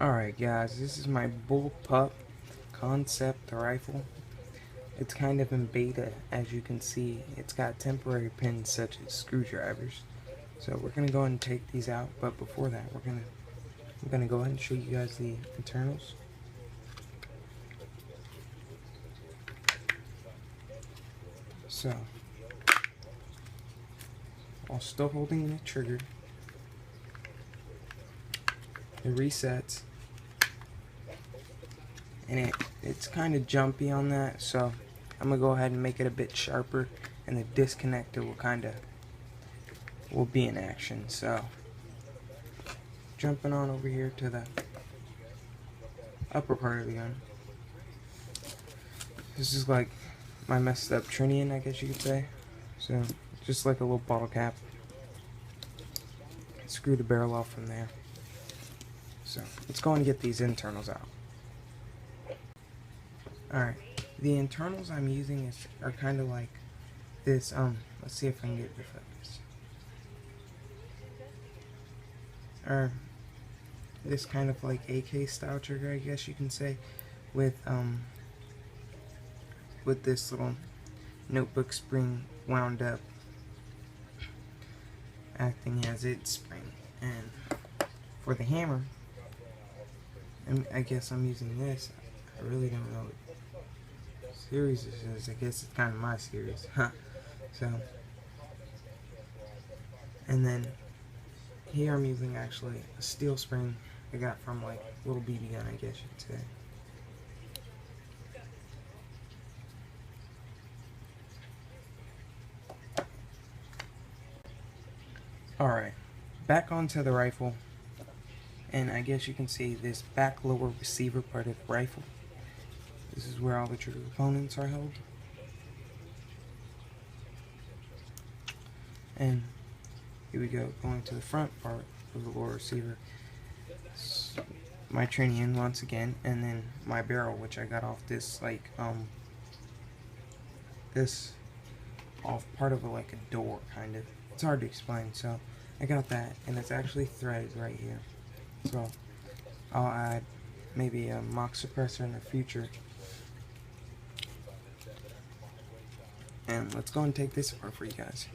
Alright guys, this is my Bullpup concept rifle. It's kind of in beta, as you can see. It's got temporary pins such as screwdrivers. So we're gonna go ahead and take these out, but before that we're gonna go ahead and show you guys the internals. So while still holding the trigger, it resets, and it's kind of jumpy on that, so I'm gonna go ahead and make it a bit sharper, and the disconnector will be in action. So jumping on over here to the upper part of the gun. This is like my messed up trinion, I guess you could say. So just like a little bottle cap. Screw the barrel off from there. So let's go and get these internals out. Alright, the internals I'm using are kind of like this. Let's see if I can get it to focus. Or this kind of like AK style trigger, I guess you can say, with this little notebook spring wound up, acting as its spring. And for the hammer, I guess I'm using this. I really don't know what series this is. I guess it's kind of my series. So, and then here I'm using actually a steel spring I got from like a little BB gun, I guess you could say. Alright, back onto the rifle, and I guess you can see this back lower receiver part of the rifle. This is where all the trigger components are held. And here we go, going to the front part of the lower receiver. My trinion once again, and then my barrel, which I got off this like this off part of like a door, kind of. It's hard to explain. So I got that, and it's actually threaded right here. So I'll add maybe a mock suppressor in the future. And let's go and take this apart for you guys.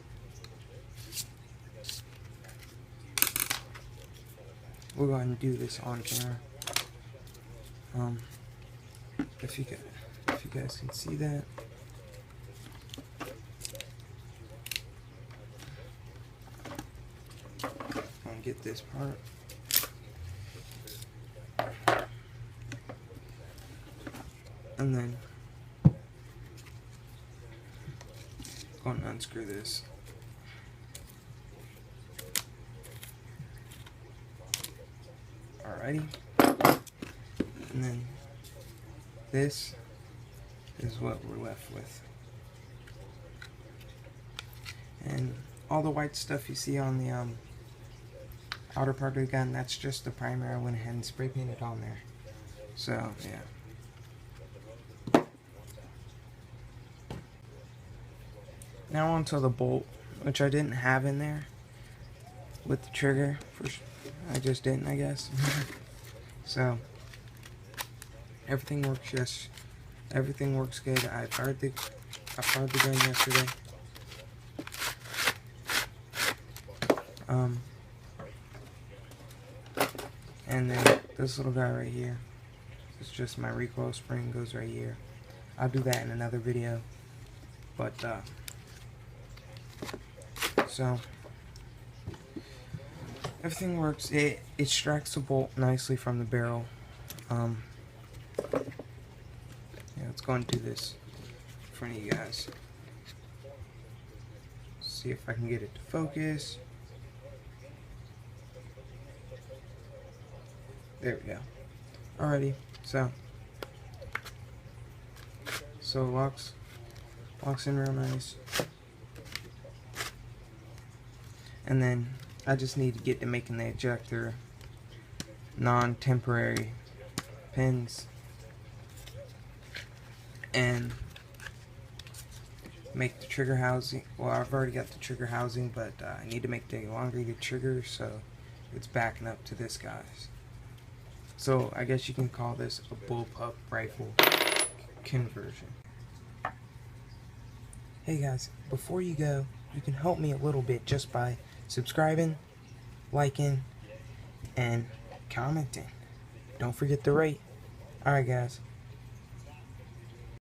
We'll go ahead and do this on camera. If you guys can see that. I'll get this part. And then go and unscrew this. Alrighty. And then this is what we're left with. And all the white stuff you see on the outer part of the gun, that's just the primer. I went ahead and spray painted on there. So yeah. Now onto the bolt, which I didn't have in there with the trigger. I just didn't, I guess. So everything works. Everything works good. I fired the gun yesterday. And then this little guy right here, it's just my recoil spring, goes right here. I'll do that in another video. But so everything works. It extracts the bolt nicely from the barrel. Yeah, let's go and do this in front of you guys. See if I can get it to focus. There we go. Alrighty, so it locks in real nice. And then I just need to get to making the ejector non-temporary pins and make the trigger housing. Well, I've already got the trigger housing, but I need to make the elongated trigger so it's backing up to this, guys. So I guess you can call this a bullpup rifle conversion. Hey guys, before you go, you can help me a little bit just by subscribing, liking, and commenting. Don't forget to rate. Alright guys,